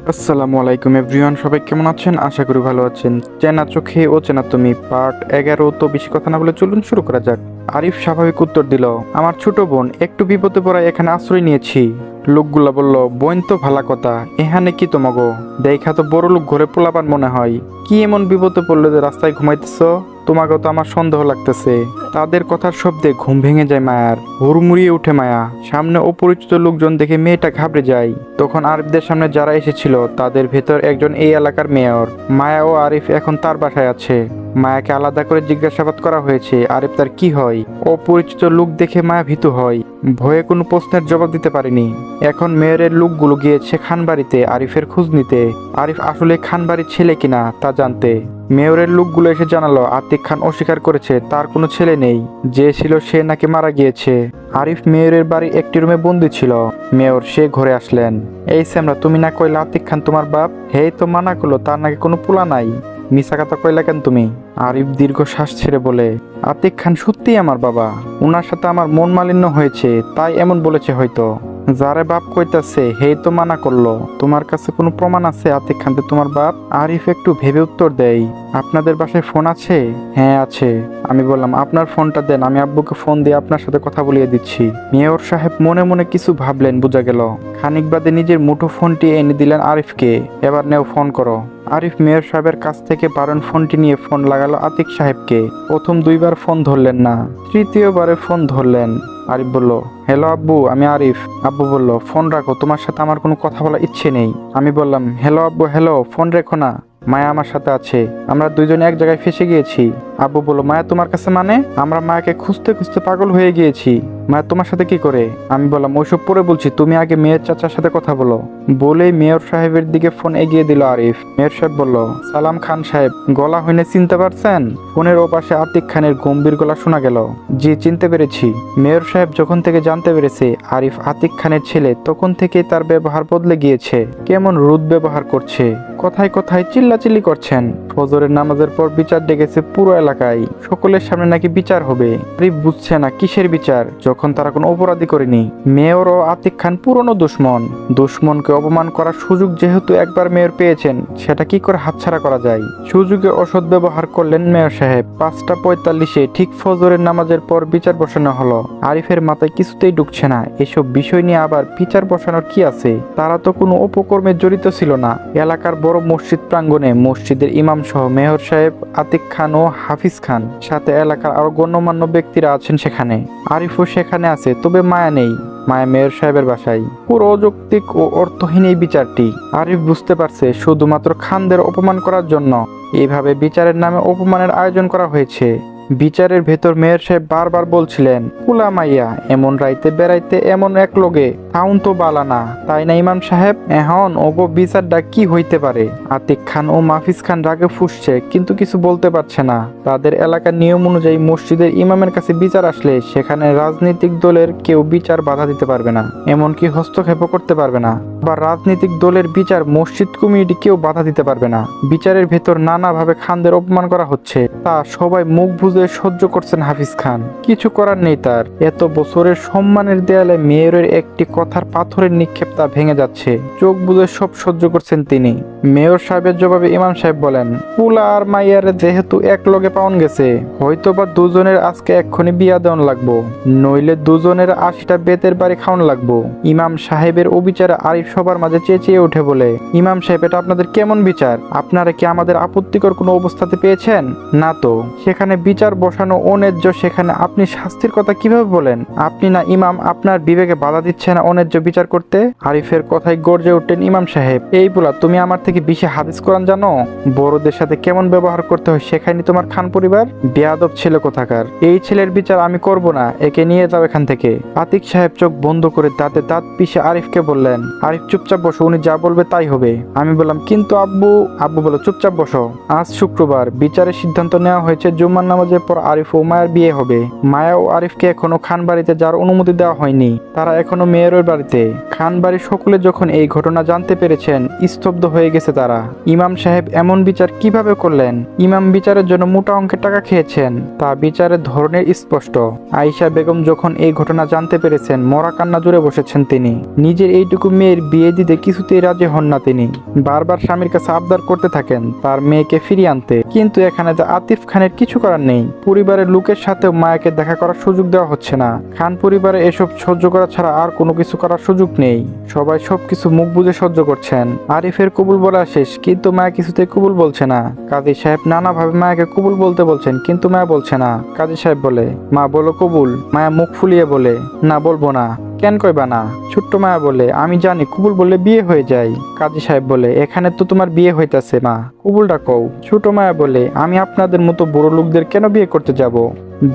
আসসালামু আলাইকুম এভরিওয়ান, সবাই কেমন আছেন? আশা করি ভালো আছেন। চেনা চোখে ও চেনা তুমি পার্ট 11। তো বেশি কথা না বলে চলুন শুরু করা যাক। আরিফ স্বাভাবিক উত্তর দিল, আমার ছোট বোন একটু বিপদে পড়ায় এখানে আশ্রয় নিয়েছি। লোকগুলা বলল, বোন তো ভালা কথা, এখানে কি তোমাগো? দেখা তো বড় লোক ঘরে পোলাপান মনে হয়। কি এমন বিপদে পড়লে যে রাস্তায় ঘুমাইতেছ? তোমাকে তো আমার সন্দেহ লাগতেছে। তাদের কথার শব্দে ঘুম ভেঙে যায় মায়ার, হুড়মুড়িয়ে উঠে মায়া। সামনে অপরিচিত লোকজন দেখে মেয়েটা ঘাবড়ে যায়। তখন আরিফদের সামনে যারা এসেছিল তাদের ভেতর একজন এই এলাকার মেয়র। মায়া ও আরিফ এখন তার বাসায় আছে। মায়াকে আলাদা করে জিজ্ঞাসাবাদ করা হয়েছে আরিফ তার কি হয়। অপরিচিত লোক দেখে মায়া ভীতু হয়, ভয়ে কোনো প্রশ্নের জবাব দিতে পারেনি। এখন মেয়রের লোকগুলো গিয়েছে খানবাড়িতে আরিফের খোঁজ নিতে। আরিফ আসলে খানবাড়ির ছেলে কিনা তা জানতে। মেয়রের লোকগুলো এসে জানালো আতিক খান অস্বীকার করেছে তার কোনো ছেলে নেই, যে ছিল সে নাকি মারা গিয়েছে। আরিফ মেয়রের বাড়ি একটি রুমে বন্দি ছিল। মেয়র সে ঘরে আসলেন। এই স্যামরা, তুমি না কইলা আতিক খান তোমার বাপ? হেই তো মানা করলো তার নাকি কোনো পোলা নাই। মিশা কথা কইলা কেন তুমি? আরিফ দীর্ঘ শ্বাস ছেড়ে বলে, আতিক খান সত্যিই আমার বাবা। উনার সাথে আমার মন মালিন্য হয়েছে তাই এমন বলেছে হয়তো। যারে বাপ কইতাছে হেই তো মানা করলো। তোমার কাছে কোনো প্রমাণ আছে আতিক খান তোমার বাপ? আরিফ একটু ভেবে উত্তর দেয়, আপনাদের বাসায় ফোন আছে? হ্যাঁ আছে। আমি বললাম আপনার ফোনটা দেন, আমি আব্বুকে ফোন দিয়ে আপনার সাথে কথা বলিয়ে দিচ্ছি। মেয়র সাহেব মনে মনে কিছু ভাবলেন, বোঝা গেল। খানিক বাদে নিজের মুঠো ফোনটি এনে দিলেন আরিফকে। এবার নেও, ফোন করো। আরিফ মেয়র সাহেবের কাছ থেকে বারণ ফোনটি নিয়ে ফোন লাগালো আতিক সাহেবকে। প্রথম দুইবার ফোন ধরলেন না, তৃতীয়বারে ফোন ধরলেন। আরিফ বলল, হ্যালো আব্বু, আমি আরিফ। আব্বু বলল, ফোন রাখো, তোমার সাথে আমার কোনো কথা বলার ইচ্ছে নেই। আমি বললাম, হ্যালো আব্বু, হ্যালো, ফোন রেখো না, মায়া আমার সাথে আছে, আমরা দুইজনে এক জায়গায় ফেসে গিয়েছি। আব্বু বলল, মায়া তোমার কাছে মানে? আমরা মায়াকে খুঁজতে খুঁজতে পাগল হয়ে গিয়েছি। মায়া তোমার সাথে কি করে? আমি বললাম, ওইসব পরে বলছি, তুমি আগে মেয়ের চাচার সাথে কথা বলো। বলেই মেয়র সাহেবের দিকে ফোন এগিয়ে দিল আরিফ। মেয়র সাহেব বলল, সালাম খান সাহেব, গলা হইনে চিনতে পারছেন? ফোনের ওপাশে আতিক খানের গম্ভীর গলা শোনা গেল। জি, চিনতে পেরেছি। মেয়র সাহেব যখন থেকে জানতে পেরেছে আরিফ আতিক খানের ছেলে, তখন থেকেই তার ব্যবহার বদলে গিয়েছে। কেমন রুদ ব্যবহার করছে, কথায় কথায় চিল্লাচিল্লি করছেন। ফজরের নামাজের পর বিচার ডেকেছে পুরো এলাকায়, সকলের সামনে নাকি বিচার হবে। আরিফ বুঝছে না কিসের বিচার, যখন তারা কোনো অপরাধী করেনি। মেয়র ও আতিক খান পুরনো দুশ্মন। দুশ্মনকে অপমান করার সুযোগ যেহেতু একবার মেয়র পেয়েছেন, সেটা কি করে হাতছাড়া করা যায়? সুযোগে অসৎ ব্যবহার করলেন মেয়র সাহেব। 5:45 ঠিক ফজরের নামাজের পর বিচার বসানো হলো। আরিফের মাথায় কিছুতেই ঢুকছে না, এসব বিষয় নিয়ে আবার বিচার বসানোর কি আছে? তারা তো কোনো অপকর্মে জড়িত ছিল না। এলাকার বড় মসজিদ প্রাঙ্গণে মসজিদের ইমাম সহ মেয়র সাহেব, আতিক খান ও হাফিজ খান, সাথে এলাকার আরো গণ্যমান্য ব্যক্তিরা আছেন সেখানে। আরিফও সেখানে আছে, তবে মায়া নেই। মায়া মেয়র সাহেবের বাসায়। পুরো অযৌক্তিক ও অর্থহীন এই বিচারটি। আরিফ বুঝতে পারছে শুধুমাত্র খানদের অপমান করার জন্য এইভাবে বিচারের নামে অপমানের আয়োজন করা হয়েছে। বিচারের ভেতর মেয়র সাহেব বারবার বলছিলেন, পুলা মাইয়া এমন রাইতে বেড়াইতে এমন এক লোকে তাউন তো বালানা, তাই না ইমাম সাহেব? এখন ওগো বিচারটা কি হইতে পারে? আতিক খান ও মাহফিজ খান রাগে ফুঁসছে, কিন্তু কিছু বলতে পারছে না। তাদের এলাকার নিয়ম অনুযায়ী মসজিদের ইমামের কাছে বিচার আসলে সেখানে রাজনৈতিক দলের কেউ বিচার বাধা দিতে পারবে না, এমনকি হস্তক্ষেপ করতে পারবে না। বা রাজনৈতিক দলের বিচার মসজিদ কমিটি কেউ বাধা দিতে পারবে না। বিচারের ভেতর নানাভাবে খানদের অপমান করা হচ্ছে, তা সবাই মুখ বুজে সহ্য করছেন হাফিজ খান। কিছু করার নেই তার। এত বছরের সম্মানের দেয়ালে মেয়রের একটি কথার পাথরের নিক্ষেপ তা ভেঙে যাচ্ছে। চোখ বুজে সব সহ্য করছেন তিনি। মেয়র সাহেবের জবাবে ইমাম সাহেব বলেন, পুলা আর মাইয়ারে যেহেতু এক লগে পাওন গেছে, হয়তোবা দুজনের আজকে এক্ষুনি বিয়া দেওয়ান লাগবো, নইলে দুজনের 80টা বেতের বাড়ি খাওয়ান লাগবো। ইমাম সাহেবের অবিচারে আরিফ সবার মাঝে চেঁচিয়ে উঠে বলে, ইমাম সাহেব, এটা আপনাদের কেমন বিচার? আপনারা কি আমাদের আপত্তিকর কোনো অবস্থাতে পেয়েছেন? না তো। সেখানে বিচার বসানো অন্যায্য, সেখানে আপনি শাস্তির কথা কিভাবে বলেন? আপনি না ইমাম, আপনার বিবেকে বাধা দিচ্ছে না অন্যায্য বিচার করতে? আরিফের কথায় গর্জে উঠলেন ইমাম সাহেব, এই বলা, তুমি আমার থেকে বেশি হাদিস কোরআন জানো? বড়দের সাথে কেমন ব্যবহার করতে হয় শেখায়নি তোমার খান পরিবার? বেয়াদব ছেলে কোথাকার। এই ছেলের বিচার আমি করব না, একে নিয়ে যাও এখান থেকে। আতিক সাহেব চোখ বন্ধ করে দাঁতে দাঁত পিষে আরিফকে বললেন, আরিফ চুপচাপ বসো, উনি যা বলবে তাই হবে। আমি বললাম, কিন্তু আব্বু। আব্বু বলো, চুপচাপ বসো। আজ শুক্রবার, বিচারের সিদ্ধান্ত নেওয়া হয়েছে জুম্মার নামাজে মাসের পর আরিফ ও মায়ের বিয়ে হবে। মায়া ও আরিফকে এখনো খান বাড়িতে যাওয়ার অনুমতি দেওয়া হয়নি, তারা এখনো মেয়ের বাড়িতে। খান বাড়ির সকলে যখন এই ঘটনা জানতে পেরেছেন, স্তব্ধ হয়ে গেছে তারা। ইমাম সাহেব এমন বিচার কিভাবে করলেন? ইমাম বিচারের জন্য মোটা অঙ্কের টাকা খেয়েছেন, তা বিচারের ধরনের স্পষ্ট। আয়েশা বেগম যখন এই ঘটনা জানতে পেরেছেন, মরা কান্না জুড়ে বসেছেন তিনি। নিজের এইটুকু মেয়ের বিয়ে দিতে কিছুতেই রাজি হন না তিনি। বারবার স্বামীর কাছে আবদার করতে থাকেন তার মেয়েকে ফিরিয়ে আনতে, কিন্তু এখানে তো আতিফ খানের কিছু করার নেই। পরিবারের লোকের সাথেও মায়াকে দেখা করার সুযোগ দেওয়া হচ্ছে না। খান পরিবারে এসব সহ্য করা ছাড়া আর কোনো কিছু করার সুযোগ নেই। সবাই সবকিছু মুখ বুজে সহ্য করছেন। আরিফের কবুল বলা শেষ, কিন্তু মায়া কিছুতে কবুল বলছে না। কাজী সাহেব নানাভাবে মায়াকে কবুল বলতে বলছেন, কিন্তু মায়া বলছে না। কাজী সাহেব বলে, মা বলো কবুল। মায়া মুখ ফুলিয়ে বলে, না বলবো না। কেন কইবা না? ছোট্ট মায়া বলে, আমি জানি কবুল বললে বিয়ে হয়ে যায়। কাজী সাহেব বলে, এখানে তো তোমার বিয়ে হইতাছে মা, কবুলটা কও। ছোট মায়া বলে, আমি আপনাদের মতো বড় লোকদের কেন বিয়ে করতে যাব?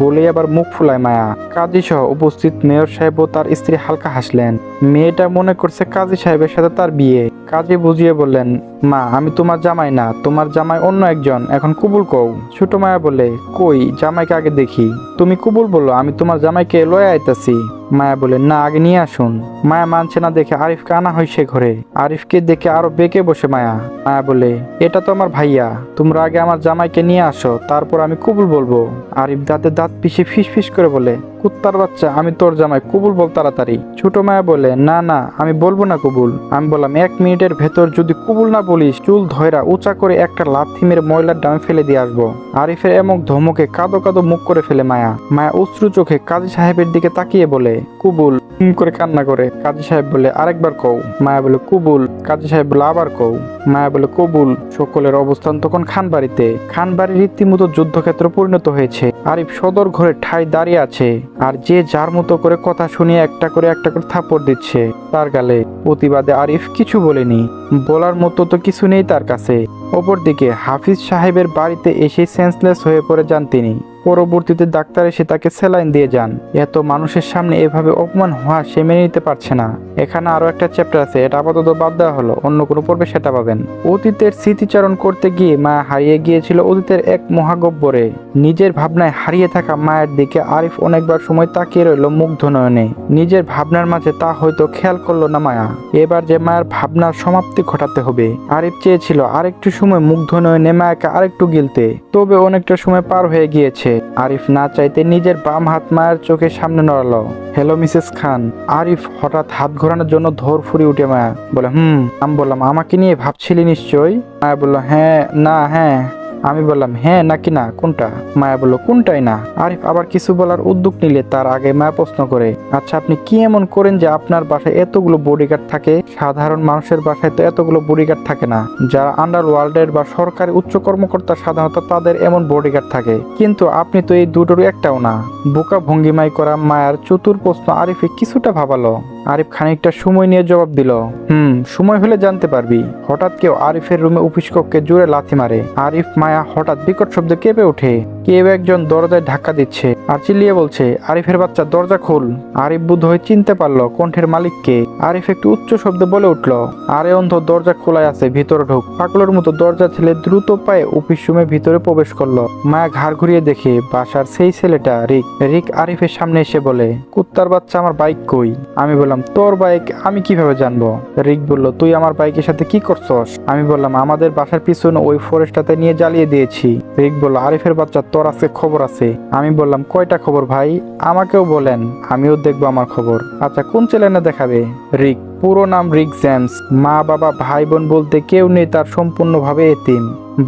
বলে আবার মুখ ফুলায় মায়া। কাজী সহ উপস্থিত মেয়র সাহেব ও তার স্ত্রী হালকা হাসলেন। মেয়েটা মনে করছে কাজী সাহেবের সাথে তার বিয়ে। কাজী বুঝিয়ে বললেন, মা আমি তোমার জামাই না, তোমার জামাই অন্য একজন, এখন কবুল কও। ছোট মায়া বলে, কই জামাইকে আগে দেখি। তুমি কবুল বলো, আমি তোমার জামাইকে লয়ে আইতাছি। মায়া বলে, না আগে নিয়ে আসুন। মায়া মানছে না দেখে আরিফকে আনা হয় সে ঘরে। আরিফকে দেখে আরো বেঁকে বসে মায়া। মায়া বলে, এটা তো আমার ভাইয়া, তোমরা আগে আমার জামাইকে নিয়ে আসো, তারপর আমি কবুল বলবো। আরিফ দাঁতে দাঁত পিষে ফিস ফিস করে বলে, কুত্তার বাচ্চা, আমি তোর জামাই, কবুল বল তাড়াতাড়ি। ছোট মায়া বলে, না না আমি বলবো না কবুল। আমি বললাম, 1 মিনিটের ভেতর যদি কবুল না বলিস, চুল ধয়রা উঁচা করে একটা লাথি মেরে ময়লার ডামে ফেলে দিয়ে আসবো। আরিফের এমক ধমকে কাদো কাদো মুখ করে ফেলে মায়া। মায়া অশ্রু চোখে কাজী সাহেবের দিকে তাকিয়ে বলে, কবুল। করে কান্না করে। কাজী সাহেব বলে, আরেকবার কও। মায়া বলে, কবুল। কাজী সাহেব বলে, আবার কও। মায়া বলে, কবুল। সকলের অবস্থান তখন খান বাড়িতে। খান বাড়ি রীতিমতো যুদ্ধক্ষেত্র পরিণত হয়েছে। আরিফ সদর ঘরে ঠাই দাঁড়িয়ে আছে, আর যে যার মতো করে কথা শুনিয়ে একটা করে থাপ্পড় দিচ্ছে তার গালে। প্রতিবাদে আরিফ কিছু বলেনি, বলার মতো তো কিছু নেই তার কাছে। অপরদিকে হাফিজ সাহেবের বাড়িতে এসে সেন্সলেস হয়ে পড়ে যান তিনি। পরবর্তীতে ডাক্তার এসে তাকে স্যালাইন দিয়ে যান। এত মানুষের সামনে এভাবে অপমান হওয়া সে মেনে নিতে পারছে না। এখানে আরো একটা চ্যাপ্টার আছে, এটা আপাতত বাদ দেওয়া হলো, অন্য কোনো পর্বে সেটা পাবেন। অতীতের স্মৃতিচারণ করতে গিয়ে মায়া হারিয়ে গিয়েছিল অতীতের এক মহাগব্বরে। নিজের ভাবনায় হারিয়ে থাকা মায়ের দিকে আরিফ অনেকবার সময় তাকিয়ে রইল মুগ্ধ নয়নে। নিজের ভাবনার মাঝে তা হয়তো খেয়াল করলো না মায়া। এবার যে মায়ের ভাবনার সমাপ্তি ঘটাতে হবে। আরিফ চেয়েছিল আরেকটু সময় মুগ্ধ নয়নে মায়াকে আরেকটু গিলতে, তবে অনেকটা সময় পার হয়ে গিয়েছে। আরিফ না চাইতে নিজের বাম হাত মায়ের চোখের সামনে নড়ালো। হ্যালো মিসেস খান। আরিফ হঠাৎ হাত ঘোরানোর জন্য ধর ফুরি উঠে মায়া বলে, আমি বললাম, আমাকে নিয়ে ভাবছিলি নিশ্চয়ই? মায়া বলল, হ্যাঁ না হ্যাঁ। আমি বললাম, হ্যাঁ নাকি না, কোনটা? মায়া বলল, কোনটাই না। আরিফ আবার কিছু বলার উদ্যোগ নিলে তার আগে মায়া প্রশ্ন করে, আচ্ছা আপনি কি এমন করেন যে আপনার বাসায় এতগুলো বডিগার্ড থাকে? সাধারণ মানুষের বাসায় তো এতগুলো বডিগার্ড থাকে না। যারা আন্ডারওয়ার্ল্ডের বা সরকারি উচ্চ কর্মকর্তা সাধারণত তাদের এমন বডিগার্ড থাকে, কিন্তু আপনি তো এই দুটোর একটাও না। বোকা ভঙ্গিমাই করা মায়ার চতুর প্রশ্ন আরিফে কিছুটা ভাবালো। আরিফ খানিকটা সময় নিয়ে জবাব দিল, সময় হলে জানতে পারবি। হঠাৎ কেউ আরিফের রুমে অফিস কক্ষে জোরে লাথি মারে। আরিফ মায়া হঠাৎ বিকট শব্দে কেঁপে ওঠে। কেউ একজন দরজায় ধাক্কা দিচ্ছে আর চিল্লিয়ে বলছে, আরিফের বাচ্চা দরজা খোল। আরিফ বুধ হয়ে চিনতে পারলো কণ্ঠের মালিককে। আরিফ একটু উচ্চ শব্দে বলে উঠল, আরে অন্ধ, দরজা খোলাই আছে, ভিতরে ঢোক। পাগলের মতো দরজা ঠেলে দ্রুত পায়ে অফিস রুমে ভিতরে প্রবেশ করলো। মায়া ঘাড় ঘুরিয়ে দেখে বাসার সেই ছেলেটা রিক। রিক আরিফের সামনে এসে বলে, কুত্তার বাচ্চা, আমার বাইক কই? আমি বললাম, তোর বাইক আমি কিভাবে জানবো? রিক বলল, তুই আমার বাইকের সাথে কি করছস? আমি বললাম, আমাদের বাসার পিছনে ওই ফরেস্টটাতে নিয়ে জ্বালিয়ে দিয়েছি। রিক বলল, আরিফের বাচ্চা, তোর আজকে খবর আছে। আমি বললাম, কয়টা খবর ভাই? আমাকেও বলেন, আমিও দেখবো আমার খবর। আচ্ছা কোন চ্যানেলে দেখাবে? রিক। পুরো নাম রিক জেমস। মা বাবা ভাই বোন বলতে কেউ নেই তার, সম্পূর্ণভাবে এতিম।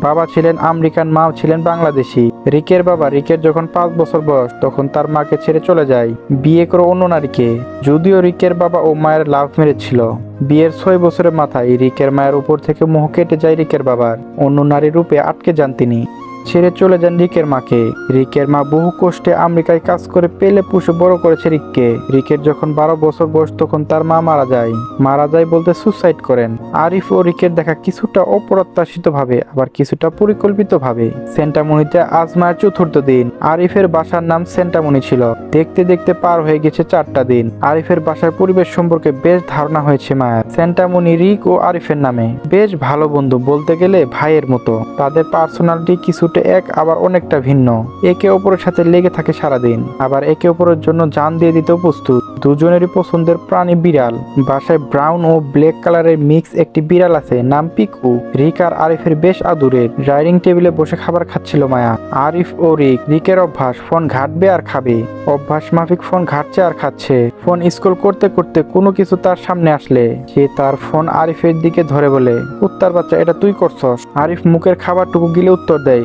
বাবা ছিলেন আমেরিকান, মা ছিলেন বাংলাদেশি। রিকের বাবা রিকের যখন 5 বছর বয়স তখন তার মাকে ছেড়ে চলে যায়, বিয়ে করে অন্য নারীকে। যদিও রিকের বাবা ও মায়ের লাভ ম্যারেজ ছিল, বিয়ের 6 বছরের মাথায় রিকের মায়ের উপর থেকে মোহ কেটে যায় রিকের বাবার। অন্য নারী রূপে আটকে যান তিনি, ছেড়ে চলে যান রিকের মাকে। রিকের মা বহু কষ্টে আমেরিকায় কাজ করে পেলে পুষে বড় করেছে রিককে। রিকের যখন 12 বছর বয়স তখন তার মা মারা যায় বলতে সুসাইড করেন। আরিফ ও রিকের দেখা কিছুটা অপ্রত্যাশিত ভাবে, আবার কিছুটা পরিকল্পিত ভাবে। সেন্টামনিতে আজ মায়ের 4র্থ দিন। আরিফের বাসার নাম সেন্টামনি ছিল। দেখতে দেখতে পার হয়ে গেছে 4টা দিন। আরিফের বাসার পরিবেশ সম্পর্কে বেশ ধারণা হয়েছে মায়ের। সেন্টামনি রিক ও আরিফের নামে বেশ ভালো বন্ধু, বলতে গেলে ভাইয়ের মতো। তাদের পার্সোনালিটি কিছুটা কনসেপ্টে এক আবার অনেকটা ভিন্ন। একে অপরের সাথে লেগে থাকে সারাদিন, আবার একে অপরের জন্য জান দিয়ে দিতেও প্রস্তুত। দুজনেরই পছন্দের প্রাণী বিড়াল। বাসায় ব্রাউন ও ব্ল্যাক কালারের মিক্স একটি বিড়াল আছে, নাম পিকু। রিক আর আরিফের বেশ আদুরের। ডাইনিং টেবিলে বসে খাবার খাচ্ছিল মায়া। আরিফ ও রিকের অভ্যাস ফোন ঘাটবে আর খাবে। অভ্যাস মাফিক ফোন ঘাটছে আর খাচ্ছে। ফোন স্ক্রল করতে করতে কোনো কিছু তার সামনে আসলে সে তার ফোন আরিফের দিকে ধরে বলে, কুত্তার বাচ্চা, এটা তুই করছস। আরিফ মুখের খাবারটুকু গিলে উত্তর দেয়,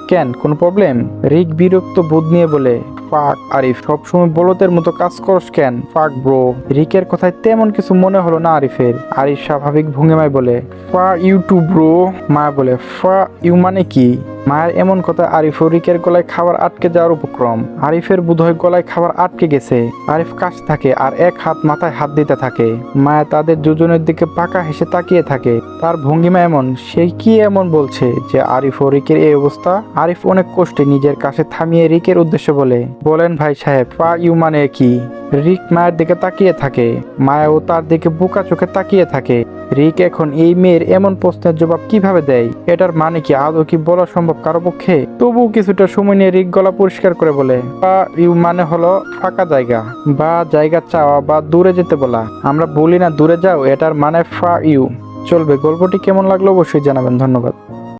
কেন, কোনো প্রবলেম? রিক বিরক্ত বোধ নিয়ে বলে, ফাক আরিফ, সবসময় বলদের মতো কাজ করস কেন? ফাক ব্রো। রিকের কথায় তেমন কিছু মনে হলো না আরিফের। আরিফ স্বাভাবিক ভঙ্গিমায় বলে, ফা ইউ টু ব্রো। মায়া বলে, ফা ইউ মানে কি? মায়ের এমন কথা আরিফ ও রিকের গলায় খাবার আটকে যাওয়ার উপক্রম। আরিফের বোধহয় গলায় খাবার আটকে গেছে। আরিফ কাশ থাকে আর এক হাত মাথায় হাত দিতে থাকে। মায়া তাদের দুজনের দিকে পাকা হেসে তাকিয়ে থাকে। তার ভঙ্গিমা এমন, সে কি এমন বলছে যে আরিফ ও রিকের এই অবস্থা? আরিফ অনেক কষ্টে নিজের কাছে থামিয়ে রিকের উদ্দেশ্যে বলে, বলেন ভাই সাহেব, ফা ইউ মানে কি? রিক মায়ের দিকে তাকিয়ে থাকে। মায়াও তার দিকে বোকা চোখে তাকিয়ে থাকে। রিক এখন এই মেয়ের এমন প্রশ্নের জবাব কিভাবে দেয়? এটার মানে কি আদৌ কি বলা সম্ভব কারো পক্ষে? তবুও কিছুটা সময় নিয়ে রিক গলা পরিষ্কার করে বলে, ফা ইউ মানে হলো ফাঁকা জায়গা বা জায়গা চাওয়া বা দূরে যেতে বলা। আমরা বলি না দূরে যাও, এটার মানে ফা ইউ। চলবে। গল্পটি কেমন লাগলো অবশ্যই জানাবেন। ধন্যবাদ।